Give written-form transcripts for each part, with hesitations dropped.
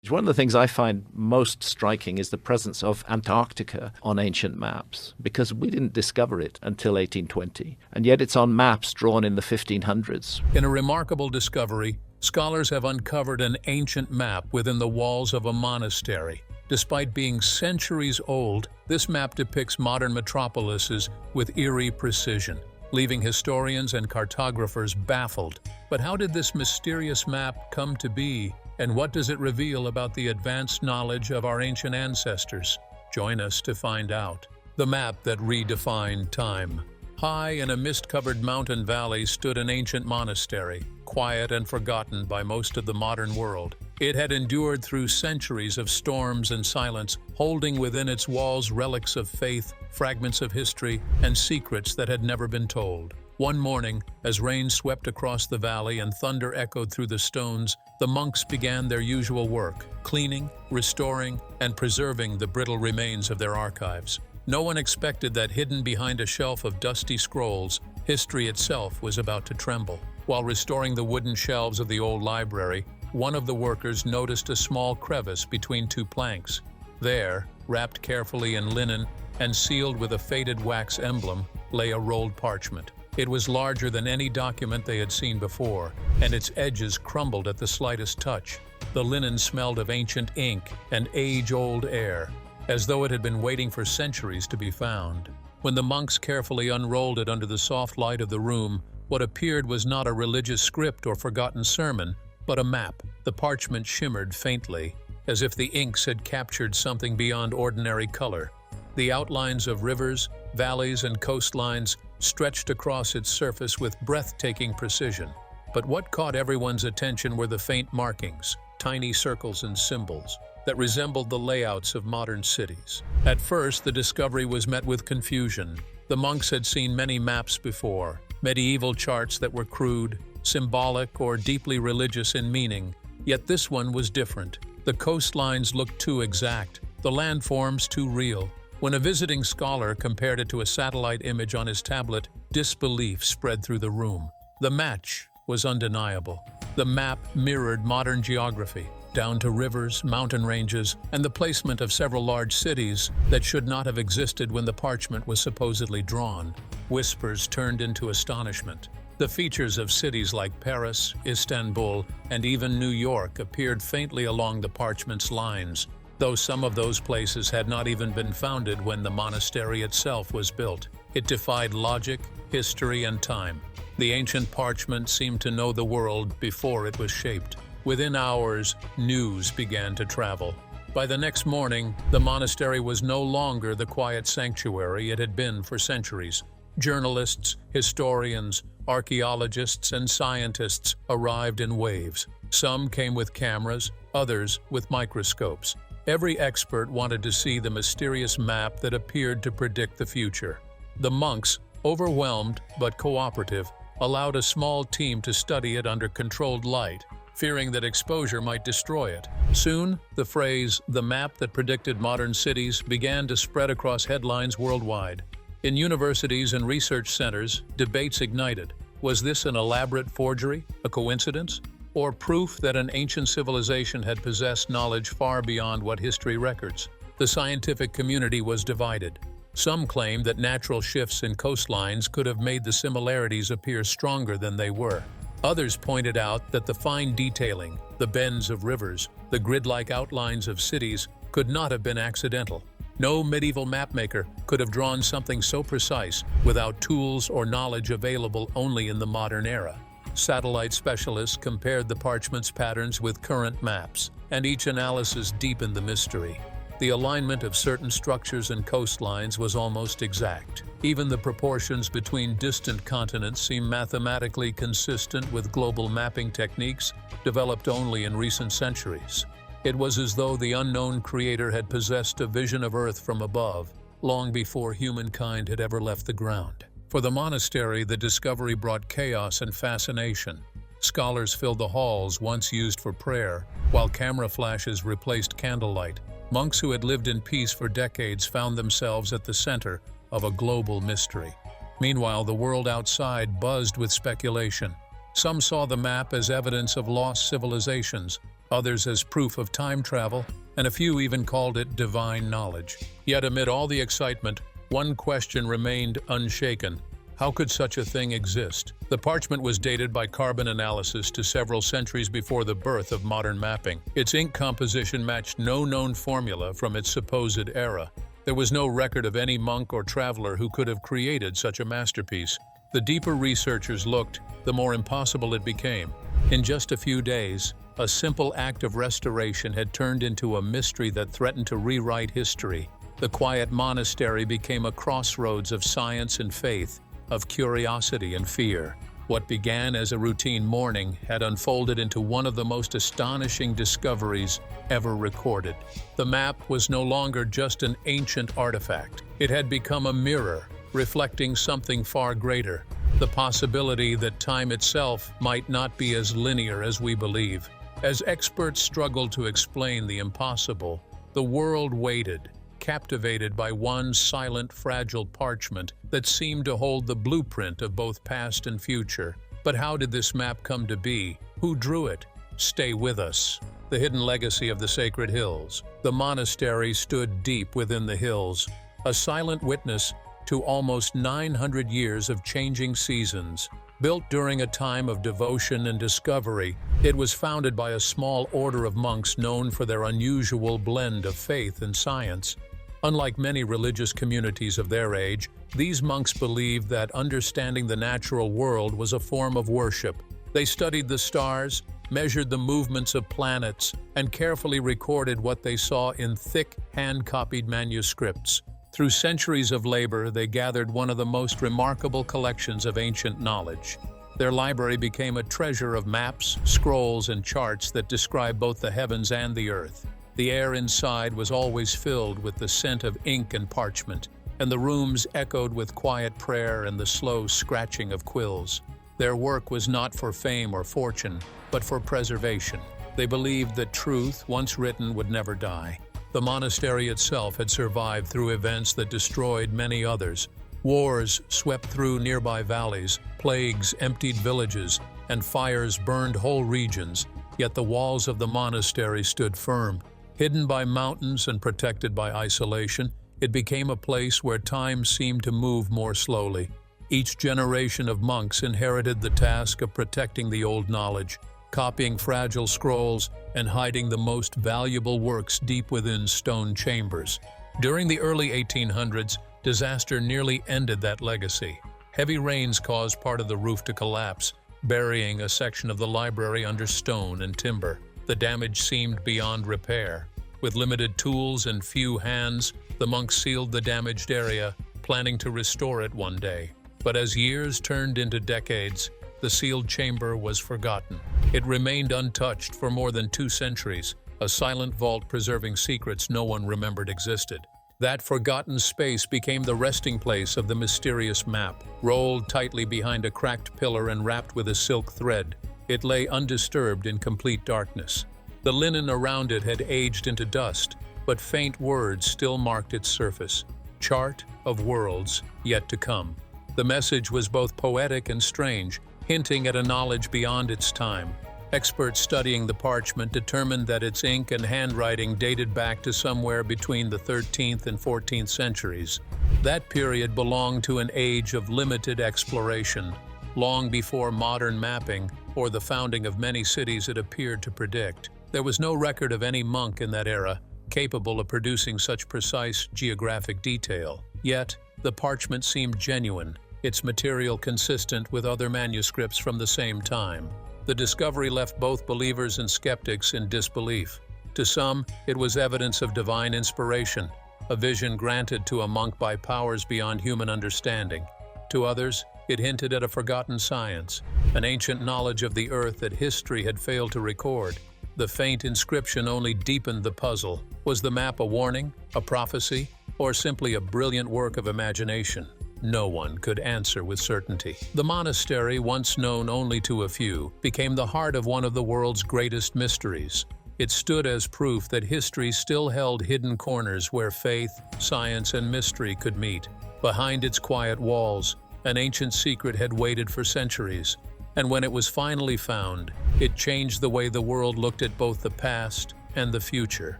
One of the things I find most striking is the presence of Antarctica on ancient maps, because we didn't discover it until 1820, and yet it's on maps drawn in the 1500s. In a remarkable discovery, scholars have uncovered an ancient map within the walls of a monastery. Despite being centuries old, this map depicts modern metropolises with eerie precision, leaving historians and cartographers baffled. But how did this mysterious map come to be? And what does it reveal about the advanced knowledge of our ancient ancestors? Join us to find out. The map that redefined time. High in a mist-covered mountain valley stood an ancient monastery, quiet and forgotten by most of the modern world. It had endured through centuries of storms and silence, holding within its walls relics of faith, fragments of history, and secrets that had never been told. One morning, as rain swept across the valley and thunder echoed through the stones, the monks began their usual work, cleaning, restoring, and preserving the brittle remains of their archives. No one expected that hidden behind a shelf of dusty scrolls, history itself was about to tremble. While restoring the wooden shelves of the old library, one of the workers noticed a small crevice between two planks. There, wrapped carefully in linen and sealed with a faded wax emblem, lay a rolled parchment. It was larger than any document they had seen before, and its edges crumbled at the slightest touch. The linen smelled of ancient ink and age-old air, as though it had been waiting for centuries to be found. When the monks carefully unrolled it under the soft light of the room, what appeared was not a religious script or forgotten sermon, but a map. The parchment shimmered faintly, as if the inks had captured something beyond ordinary color. The outlines of rivers, valleys, and coastlines stretched across its surface with breathtaking precision. But what caught everyone's attention were the faint markings, tiny circles and symbols, that resembled the layouts of modern cities. At first, the discovery was met with confusion. The monks had seen many maps before, medieval charts that were crude, symbolic, or deeply religious in meaning. Yet this one was different. The coastlines looked too exact, the landforms too real. When a visiting scholar compared it to a satellite image on his tablet, disbelief spread through the room. The match was undeniable. The map mirrored modern geography, down to rivers, mountain ranges, and the placement of several large cities that should not have existed when the parchment was supposedly drawn. Whispers turned into astonishment. The features of cities like Paris, Istanbul, and even New York appeared faintly along the parchment's lines, though some of those places had not even been founded when the monastery itself was built. It defied logic, history, and time. The ancient parchment seemed to know the world before it was shaped. Within hours, news began to travel. By the next morning, the monastery was no longer the quiet sanctuary it had been for centuries. Journalists, historians, archaeologists, and scientists arrived in waves. Some came with cameras, others with microscopes. Every expert wanted to see the mysterious map that appeared to predict the future. The monks, overwhelmed but cooperative, allowed a small team to study it under controlled light, fearing that exposure might destroy it. Soon, the phrase, "the map that predicted modern cities," began to spread across headlines worldwide. In universities and research centers, debates ignited. Was this an elaborate forgery, a coincidence, or proof that an ancient civilization had possessed knowledge far beyond what history records? The scientific community was divided. Some claimed that natural shifts in coastlines could have made the similarities appear stronger than they were. Others pointed out that the fine detailing, the bends of rivers, the grid-like outlines of cities could not have been accidental. No medieval mapmaker could have drawn something so precise without tools or knowledge available only in the modern era. Satellite specialists compared the parchment's patterns with current maps, and each analysis deepened the mystery. The alignment of certain structures and coastlines was almost exact. Even the proportions between distant continents seemed mathematically consistent with global mapping techniques developed only in recent centuries. It was as though the unknown creator had possessed a vision of Earth from above, long before humankind had ever left the ground. For the monastery, the discovery brought chaos and fascination. Scholars filled the halls once used for prayer, while camera flashes replaced candlelight. Monks who had lived in peace for decades found themselves at the center of a global mystery. Meanwhile, the world outside buzzed with speculation. Some saw the map as evidence of lost civilizations, others as proof of time travel, and a few even called it divine knowledge. Yet amid all the excitement, one question remained unshaken. How could such a thing exist? The parchment was dated by carbon analysis to several centuries before the birth of modern mapping. Its ink composition matched no known formula from its supposed era. There was no record of any monk or traveler who could have created such a masterpiece. The deeper researchers looked, the more impossible it became. In just a few days, a simple act of restoration had turned into a mystery that threatened to rewrite history. The quiet monastery became a crossroads of science and faith, of curiosity and fear. What began as a routine mourning had unfolded into one of the most astonishing discoveries ever recorded. The map was no longer just an ancient artifact. It had become a mirror, reflecting something far greater, the possibility that time itself might not be as linear as we believe. As experts struggled to explain the impossible, the world waited, captivated by one silent, fragile parchment that seemed to hold the blueprint of both past and future. But how did this map come to be? Who drew it? Stay with us. The hidden legacy of the sacred hills. The monastery stood deep within the hills, a silent witness to almost 900 years of changing seasons. Built during a time of devotion and discovery, it was founded by a small order of monks known for their unusual blend of faith and science. Unlike many religious communities of their age, these monks believed that understanding the natural world was a form of worship. They studied the stars, measured the movements of planets, and carefully recorded what they saw in thick, hand-copied manuscripts. Through centuries of labor, they gathered one of the most remarkable collections of ancient knowledge. Their library became a treasure of maps, scrolls, and charts that describe both the heavens and the earth. The air inside was always filled with the scent of ink and parchment, and the rooms echoed with quiet prayer and the slow scratching of quills. Their work was not for fame or fortune, but for preservation. They believed that truth, once written, would never die. The monastery itself had survived through events that destroyed many others. Wars swept through nearby valleys, plagues emptied villages, and fires burned whole regions, yet the walls of the monastery stood firm. Hidden by mountains and protected by isolation, it became a place where time seemed to move more slowly. Each generation of monks inherited the task of protecting the old knowledge, copying fragile scrolls, and hiding the most valuable works deep within stone chambers. During the early 1800s, disaster nearly ended that legacy. Heavy rains caused part of the roof to collapse, burying a section of the library under stone and timber. The damage seemed beyond repair. With limited tools and few hands, the monks sealed the damaged area, planning to restore it one day. But as years turned into decades, the sealed chamber was forgotten. It remained untouched for more than 2 centuries, a silent vault preserving secrets no one remembered existed. That forgotten space became the resting place of the mysterious map. Rolled tightly behind a cracked pillar and wrapped with a silk thread, it lay undisturbed in complete darkness. The linen around it had aged into dust, but faint words still marked its surface. Chart of worlds yet to come. The message was both poetic and strange, hinting at a knowledge beyond its time. Experts studying the parchment determined that its ink and handwriting dated back to somewhere between the 13th and 14th centuries. That period belonged to an age of limited exploration, long before modern mapping or the founding of many cities it appeared to predict. There was no record of any monk in that era capable of producing such precise geographic detail. Yet, the parchment seemed genuine, its material consistent with other manuscripts from the same time. The discovery left both believers and skeptics in disbelief. To some, it was evidence of divine inspiration, a vision granted to a monk by powers beyond human understanding. To others, it hinted at a forgotten science, an ancient knowledge of the earth that history had failed to record. The faint inscription only deepened the puzzle. Was the map a warning, a prophecy, or simply a brilliant work of imagination? No one could answer with certainty. The monastery, once known only to a few, became the heart of one of the world's greatest mysteries. It stood as proof that history still held hidden corners where faith, science, and mystery could meet. Behind its quiet walls, an ancient secret had waited for centuries, and when it was finally found, it changed the way the world looked at both the past and the future.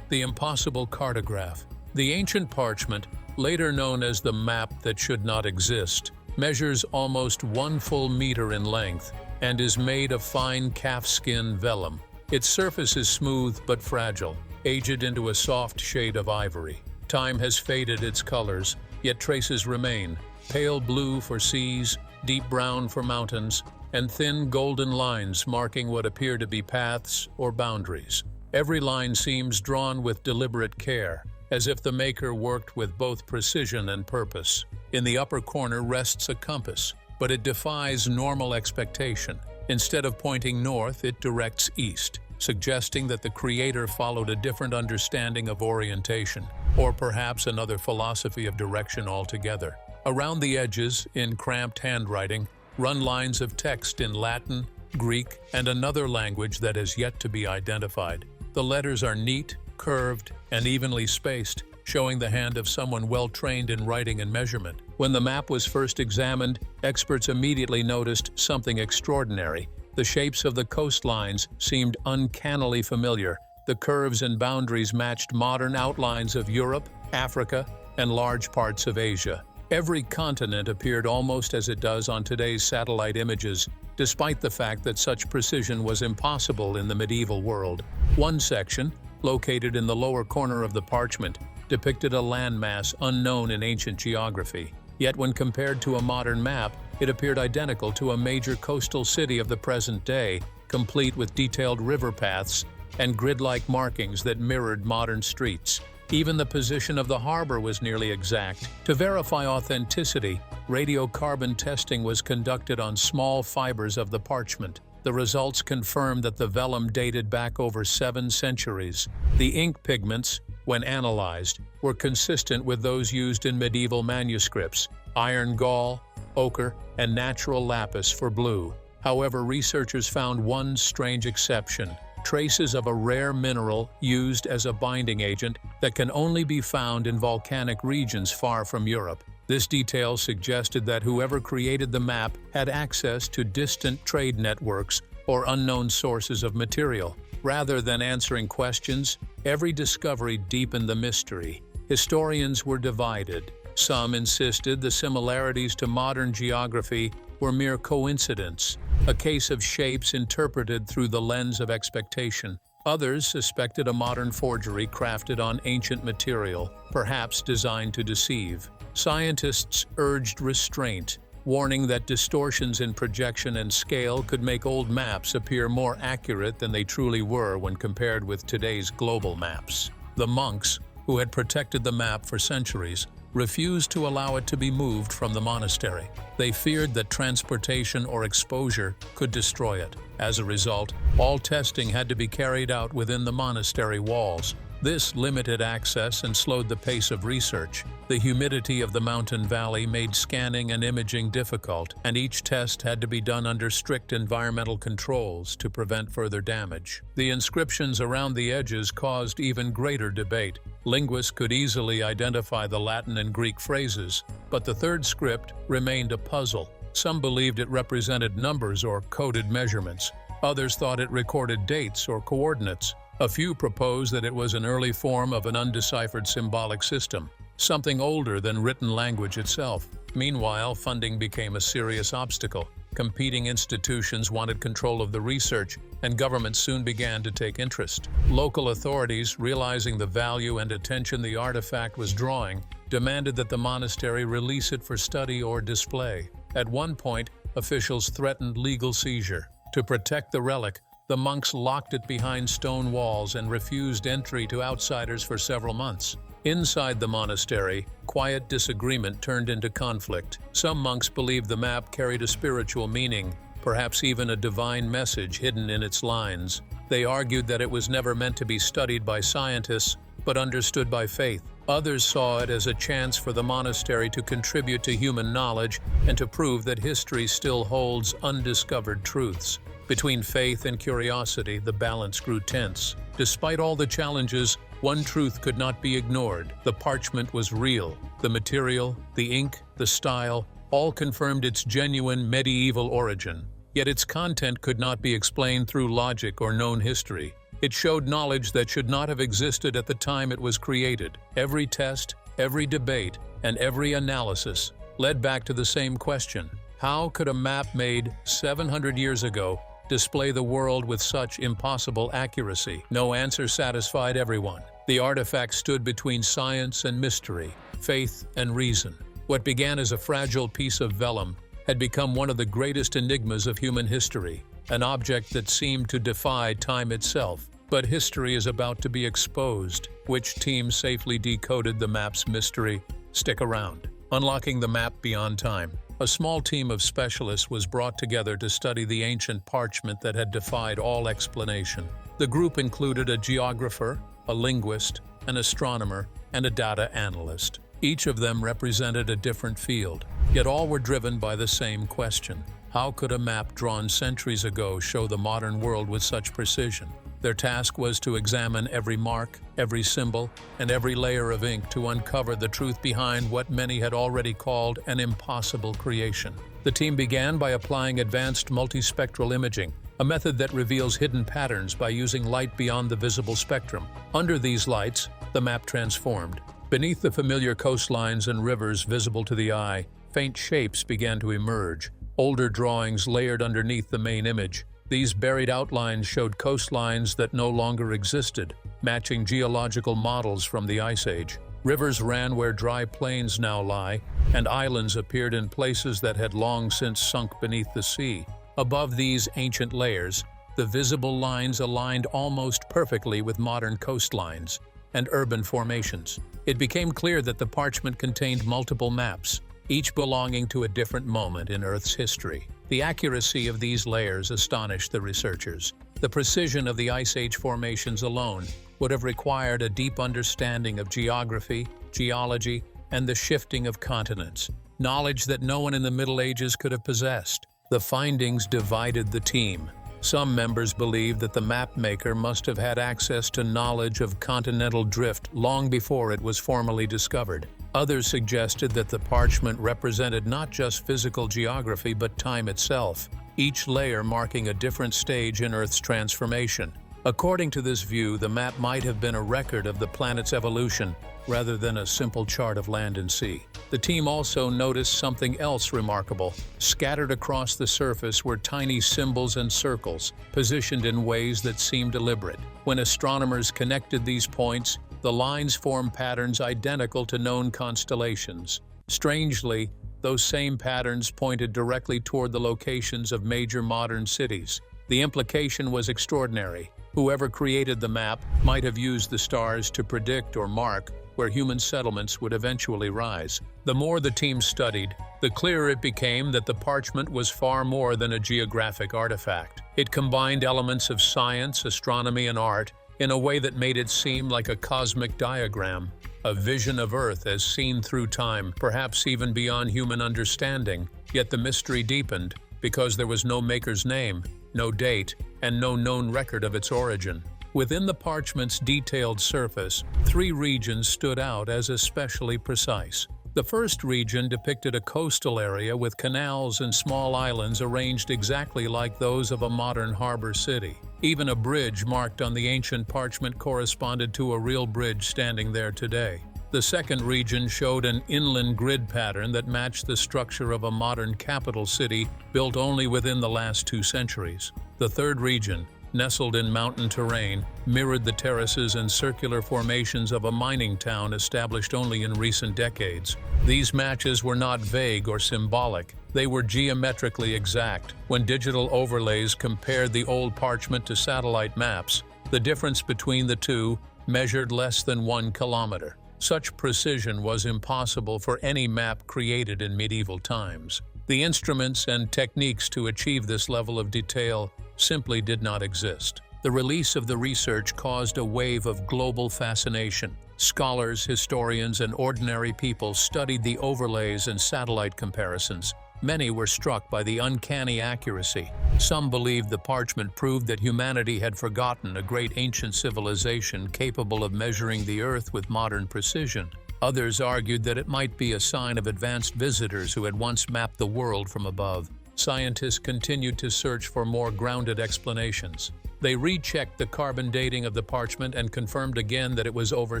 The impossible cartograph. The ancient parchment, later known as the map that should not exist, measures almost 1 full meter in length and is made of fine calfskin vellum. Its surface is smooth but fragile, aged into a soft shade of ivory. Time has faded its colors, yet traces remain: pale blue for seas, deep brown for mountains, and thin golden lines marking what appear to be paths or boundaries. Every line seems drawn with deliberate care, as if the maker worked with both precision and purpose. In the upper corner rests a compass, but it defies normal expectation. Instead of pointing north, it directs east, suggesting that the creator followed a different understanding of orientation, or perhaps another philosophy of direction altogether. Around the edges, in cramped handwriting, run lines of text in Latin, Greek, and another language that has yet to be identified. The letters are neat, curved, and evenly spaced, showing the hand of someone well-trained in writing and measurement. When the map was first examined, experts immediately noticed something extraordinary. The shapes of the coastlines seemed uncannily familiar. The curves and boundaries matched modern outlines of Europe, Africa, and large parts of Asia. Every continent appeared almost as it does on today's satellite images, despite the fact that such precision was impossible in the medieval world. One section, located in the lower corner of the parchment, depicted a landmass unknown in ancient geography. Yet when compared to a modern map, it appeared identical to a major coastal city of the present day, complete with detailed river paths and grid-like markings that mirrored modern streets. Even the position of the harbor was nearly exact. To verify authenticity, radiocarbon testing was conducted on small fibers of the parchment. The results confirmed that the vellum dated back over 7 centuries. The ink pigments, when analyzed, were consistent with those used in medieval manuscripts: iron gall, ochre, and natural lapis for blue. However, researchers found one strange exception: traces of a rare mineral used as a binding agent that can only be found in volcanic regions far from Europe. This detail suggested that whoever created the map had access to distant trade networks or unknown sources of material. Rather than answering questions, every discovery deepened the mystery. Historians were divided. Some insisted the similarities to modern geography were mere coincidence, a case of shapes interpreted through the lens of expectation. Others suspected a modern forgery crafted on ancient material, perhaps designed to deceive. Scientists urged restraint, warning that distortions in projection and scale could make old maps appear more accurate than they truly were when compared with today's global maps. The monks, who had protected the map for centuries, refused to allow it to be moved from the monastery. They feared that transportation or exposure could destroy it. As a result, all testing had to be carried out within the monastery walls. This limited access and slowed the pace of research. The humidity of the mountain valley made scanning and imaging difficult, and each test had to be done under strict environmental controls to prevent further damage. The inscriptions around the edges caused even greater debate. Linguists could easily identify the Latin and Greek phrases, but the third script remained a puzzle. Some believed it represented numbers or coded measurements. Others thought it recorded dates or coordinates. A few proposed that it was an early form of an undeciphered symbolic system, something older than written language itself. Meanwhile, funding became a serious obstacle. Competing institutions wanted control of the research, and governments soon began to take interest. Local authorities, realizing the value and attention the artifact was drawing, demanded that the monastery release it for study or display. At one point, officials threatened legal seizure. To protect the relic, the monks locked it behind stone walls and refused entry to outsiders for several months. Inside the monastery, quiet disagreement turned into conflict. Some monks believed the map carried a spiritual meaning, perhaps even a divine message hidden in its lines. They argued that it was never meant to be studied by scientists, but understood by faith. Others saw it as a chance for the monastery to contribute to human knowledge and to prove that history still holds undiscovered truths. Between faith and curiosity, the balance grew tense. Despite all the challenges, one truth could not be ignored: the parchment was real. The material, the ink, the style, all confirmed its genuine medieval origin. Yet its content could not be explained through logic or known history. It showed knowledge that should not have existed at the time it was created. Every test, every debate, and every analysis led back to the same question: how could a map made 700 years ago display the world with such impossible accuracy? No answer satisfied everyone. The artifact stood between science and mystery, faith and reason. What began as a fragile piece of vellum had become one of the greatest enigmas of human history, an object that seemed to defy time itself. But history is about to be exposed. Which team safely decoded the map's mystery? Stick around. Unlocking the map beyond time. A small team of specialists was brought together to study the ancient parchment that had defied all explanation. The group included a geographer, a linguist, an astronomer, and a data analyst. Each of them represented a different field, yet all were driven by the same question: how could a map drawn centuries ago show the modern world with such precision? Their task was to examine every mark, every symbol, and every layer of ink to uncover the truth behind what many had already called an impossible creation. The team began by applying advanced multispectral imaging, a method that reveals hidden patterns by using light beyond the visible spectrum. Under these lights, the map transformed. Beneath the familiar coastlines and rivers visible to the eye, faint shapes began to emerge, older drawings layered underneath the main image. These buried outlines showed coastlines that no longer existed, matching geological models from the Ice Age. Rivers ran where dry plains now lie, and islands appeared in places that had long since sunk beneath the sea. Above these ancient layers, the visible lines aligned almost perfectly with modern coastlines and urban formations. It became clear that the parchment contained multiple maps, each belonging to a different moment in Earth's history. The accuracy of these layers astonished the researchers. The precision of the Ice Age formations alone would have required a deep understanding of geography, geology, and the shifting of continents, knowledge that no one in the Middle Ages could have possessed. The findings divided the team. Some members believed that the map maker must have had access to knowledge of continental drift long before it was formally discovered. Others suggested that the parchment represented not just physical geography but time itself, each layer marking a different stage in Earth's transformation. According to this view, the map might have been a record of the planet's evolution rather than a simple chart of land and sea. The team also noticed something else remarkable. Scattered across the surface were tiny symbols and circles, positioned in ways that seemed deliberate. When astronomers connected these points, the lines formed patterns identical to known constellations. Strangely, those same patterns pointed directly toward the locations of major modern cities. The implication was extraordinary. Whoever created the map might have used the stars to predict or mark where human settlements would eventually rise. The more the team studied, the clearer it became that the parchment was far more than a geographic artifact. It combined elements of science, astronomy, and art in a way that made it seem like a cosmic diagram, a vision of Earth as seen through time, perhaps even beyond human understanding. Yet the mystery deepened because there was no maker's name, no date, and no known record of its origin. Within the parchment's detailed surface, 3 regions stood out as especially precise. The first region depicted a coastal area with canals and small islands arranged exactly like those of a modern harbor city. Even a bridge marked on the ancient parchment corresponded to a real bridge standing there today. The second region showed an inland grid pattern that matched the structure of a modern capital city built only within the last 2 centuries. The third region, nestled in mountain terrain, mirrored the terraces and circular formations of a mining town established only in recent decades. These matches were not vague or symbolic. They were geometrically exact. When digital overlays compared the old parchment to satellite maps, the difference between the two measured less than 1 kilometer. Such precision was impossible for any map created in medieval times. The instruments and techniques to achieve this level of detail simply did not exist. The release of the research caused a wave of global fascination. Scholars, historians, and ordinary people studied the overlays and satellite comparisons. Many were struck by the uncanny accuracy. Some believed the parchment proved that humanity had forgotten a great ancient civilization capable of measuring the Earth with modern precision. Others argued that it might be a sign of advanced visitors who had once mapped the world from above. scientists continued to search for more grounded explanations. They rechecked the carbon dating of the parchment and confirmed again that it was over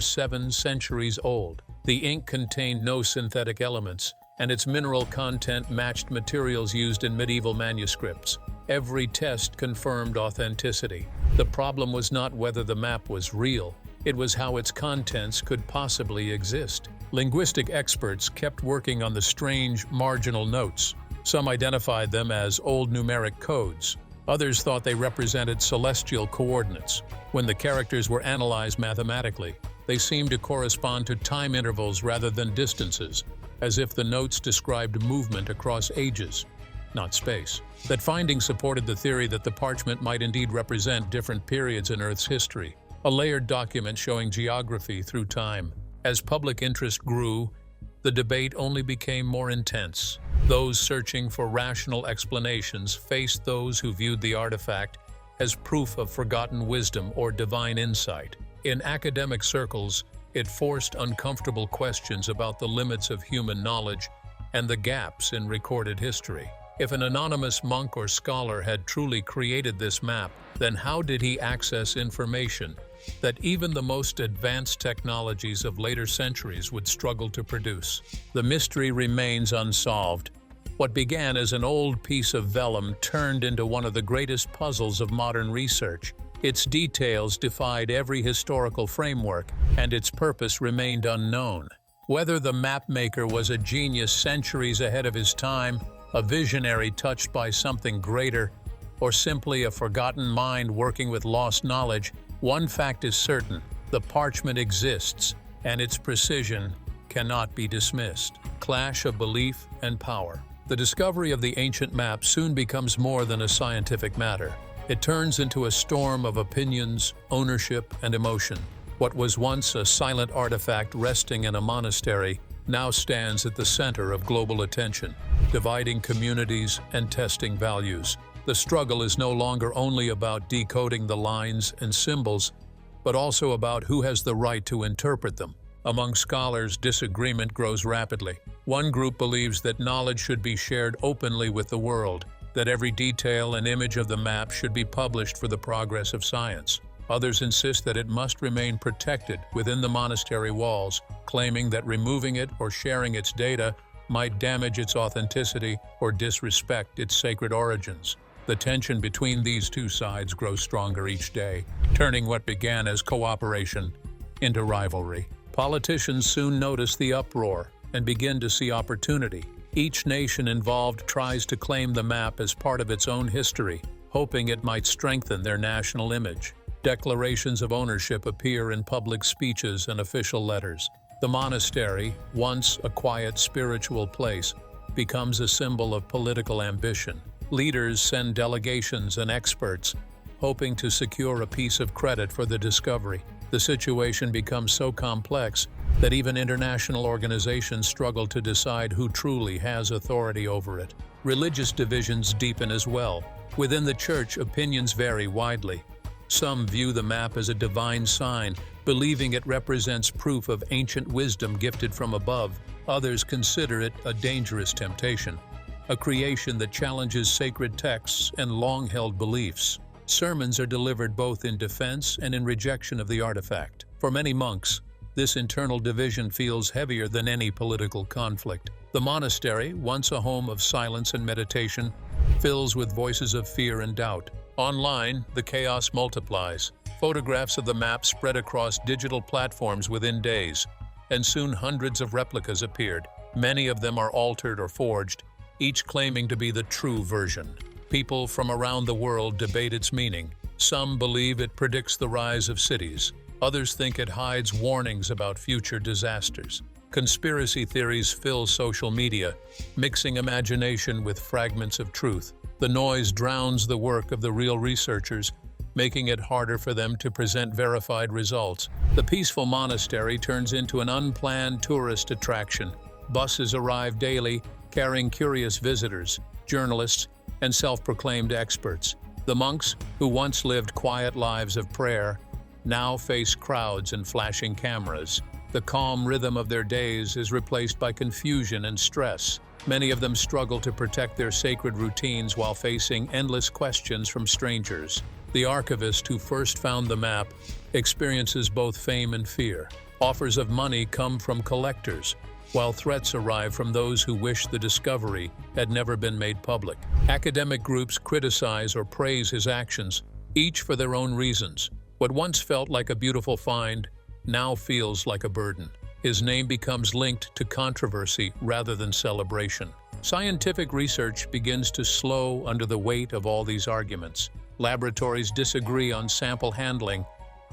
7 centuries old. The ink contained no synthetic elements, and its mineral content matched materials used in medieval manuscripts. Every test confirmed authenticity. The problem was not whether the map was real, it was how its contents could possibly exist. Linguistic experts kept working on the strange marginal notes. Some identified them as old numeric codes. Others thought they represented celestial coordinates. When the characters were analyzed mathematically, they seemed to correspond to time intervals rather than distances, as if the notes described movement across ages, not space. That finding supported the theory that the parchment might indeed represent different periods in Earth's history, a layered document showing geography through time. As public interest grew, the debate only became more intense. Those searching for rational explanations faced those who viewed the artifact as proof of forgotten wisdom or divine insight. In academic circles, it forced uncomfortable questions about the limits of human knowledge and the gaps in recorded history. If an anonymous monk or scholar had truly created this map, then how did he access information that even the most advanced technologies of later centuries would struggle to produce? The mystery remains unsolved. What began as an old piece of vellum turned into one of the greatest puzzles of modern research. Its details defied every historical framework, and its purpose remained unknown. Whether the mapmaker was a genius centuries ahead of his time, a visionary touched by something greater, or simply a forgotten mind working with lost knowledge, one fact is certain: the parchment exists, and its precision cannot be dismissed. Clash of belief and power. The discovery of the ancient map soon becomes more than a scientific matter. It turns into a storm of opinions, ownership, and emotion. What was once a silent artifact resting in a monastery now stands at the center of global attention, dividing communities and testing values. The struggle is no longer only about decoding the lines and symbols, but also about who has the right to interpret them. Among scholars, disagreement grows rapidly. One group believes that knowledge should be shared openly with the world, that every detail and image of the map should be published for the progress of science. Others insist that it must remain protected within the monastery walls, claiming that removing it or sharing its data might damage its authenticity or disrespect its sacred origins. The tension between these two sides grows stronger each day, turning what began as cooperation into rivalry. Politicians soon notice the uproar and begin to see opportunity. Each nation involved tries to claim the map as part of its own history, hoping it might strengthen their national image. Declarations of ownership appear in public speeches and official letters. The monastery, once a quiet spiritual place, becomes a symbol of political ambition. Leaders send delegations and experts, hoping to secure a piece of credit for the discovery. The situation becomes so complex that even international organizations struggle to decide who truly has authority over it. Religious divisions deepen as well. Within the church, opinions vary widely. Some view the map as a divine sign, believing it represents proof of ancient wisdom gifted from above. Others consider it a dangerous temptation, a creation that challenges sacred texts and long-held beliefs. Sermons are delivered both in defense and in rejection of the artifact. For many monks, this internal division feels heavier than any political conflict. The monastery, once a home of silence and meditation, fills with voices of fear and doubt. Online, the chaos multiplies. Photographs of the map spread across digital platforms within days, and soon hundreds of replicas appeared. Many of them are altered or forged, each claiming to be the true version. People from around the world debate its meaning. Some believe it predicts the rise of cities. Others think it hides warnings about future disasters. Conspiracy theories fill social media, mixing imagination with fragments of truth. The noise drowns the work of the real researchers, making it harder for them to present verified results. The peaceful monastery turns into an unplanned tourist attraction. Buses arrive daily, carrying curious visitors, journalists, and self-proclaimed experts. The monks, who once lived quiet lives of prayer, now face crowds and flashing cameras. The calm rhythm of their days is replaced by confusion and stress. Many of them struggle to protect their sacred routines while facing endless questions from strangers. The archivist who first found the map experiences both fame and fear. Offers of money come from collectors, while threats arrive from those who wish the discovery had never been made public. Academic groups criticize or praise his actions, each for their own reasons. What once felt like a beautiful find now feels like a burden. His name becomes linked to controversy rather than celebration. Scientific research begins to slow under the weight of all these arguments. Laboratories disagree on sample handling,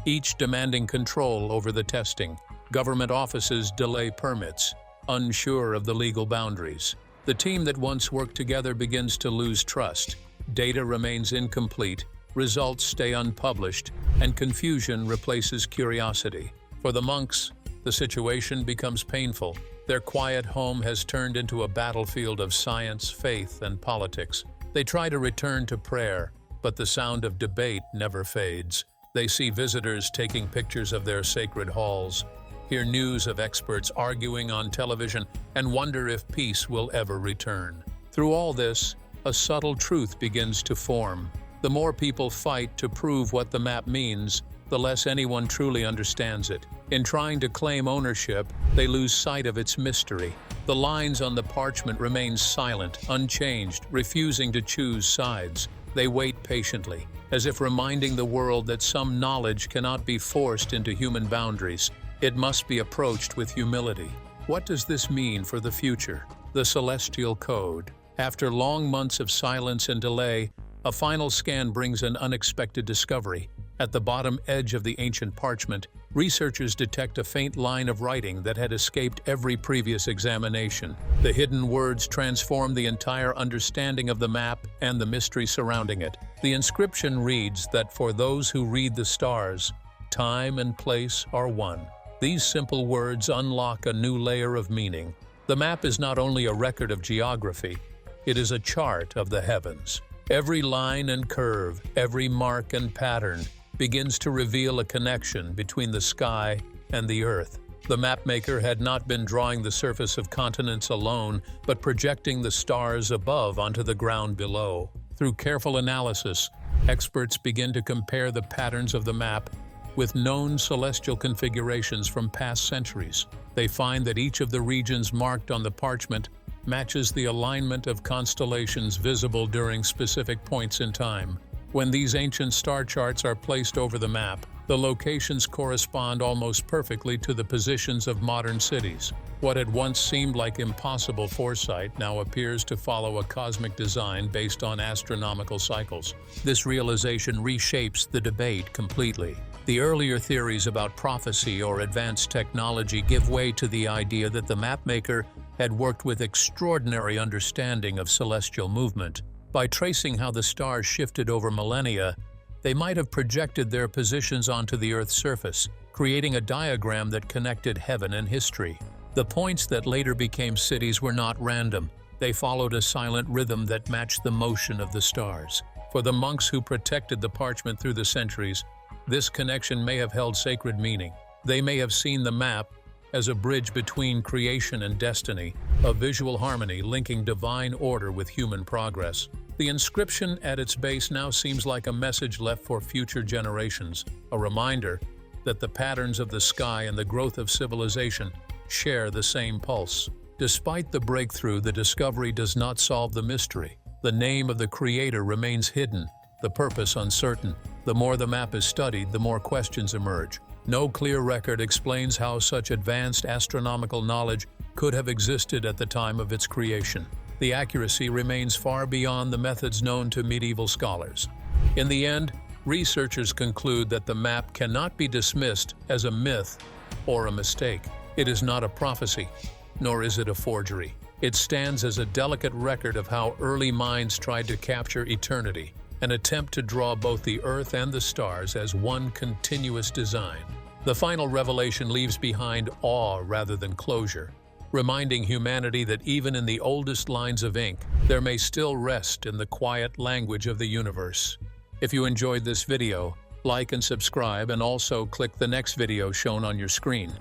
each demanding control over the testing. Government offices delay permits, unsure of the legal boundaries. The team that once worked together begins to lose trust. Data remains incomplete, results stay unpublished, and confusion replaces curiosity. For the monks, the situation becomes painful. Their quiet home has turned into a battlefield of science, faith, and politics. They try to return to prayer, but the sound of debate never fades. They see visitors taking pictures of their sacred halls, hear news of experts arguing on television, and wonder if peace will ever return. Through all this, a subtle truth begins to form. The more people fight to prove what the map means, the less anyone truly understands it. In trying to claim ownership, they lose sight of its mystery. The lines on the parchment remain silent, unchanged, refusing to choose sides. They wait patiently, as if reminding the world that some knowledge cannot be forced into human boundaries. It must be approached with humility. What does this mean for the future? The Celestial Code. After long months of silence and delay, a final scan brings an unexpected discovery. At the bottom edge of the ancient parchment, researchers detect a faint line of writing that had escaped every previous examination. The hidden words transform the entire understanding of the map and the mystery surrounding it. The inscription reads that for those who read the stars, time and place are one. These simple words unlock a new layer of meaning. The map is not only a record of geography, it is a chart of the heavens. Every line and curve, every mark and pattern begins to reveal a connection between the sky and the earth. The mapmaker had not been drawing the surface of continents alone, but projecting the stars above onto the ground below. Through careful analysis, experts begin to compare the patterns of the map with known celestial configurations from past centuries. They find that each of the regions marked on the parchment matches the alignment of constellations visible during specific points in time. When these ancient star charts are placed over the map, the locations correspond almost perfectly to the positions of modern cities. What had once seemed like impossible foresight now appears to follow a cosmic design based on astronomical cycles. This realization reshapes the debate completely. The earlier theories about prophecy or advanced technology give way to the idea that the mapmaker had worked with extraordinary understanding of celestial movement. By tracing how the stars shifted over millennia, they might have projected their positions onto the Earth's surface, creating a diagram that connected heaven and history. The points that later became cities were not random. They followed a silent rhythm that matched the motion of the stars. For the monks who protected the parchment through the centuries, this connection may have held sacred meaning. They may have seen the map as a bridge between creation and destiny, a visual harmony linking divine order with human progress. The inscription at its base now seems like a message left for future generations, a reminder that the patterns of the sky and the growth of civilization share the same pulse. Despite the breakthrough, the discovery does not solve the mystery. The name of the creator remains hidden, the purpose uncertain. The more the map is studied, the more questions emerge. No clear record explains how such advanced astronomical knowledge could have existed at the time of its creation. The accuracy remains far beyond the methods known to medieval scholars. In the end, researchers conclude that the map cannot be dismissed as a myth or a mistake. It is not a prophecy, nor is it a forgery. It stands as a delicate record of how early minds tried to capture eternity, an attempt to draw both the Earth and the stars as one continuous design. The final revelation leaves behind awe rather than closure, reminding humanity that even in the oldest lines of ink, there may still rest in the quiet language of the universe. If you enjoyed this video, like and subscribe, and also click the next video shown on your screen.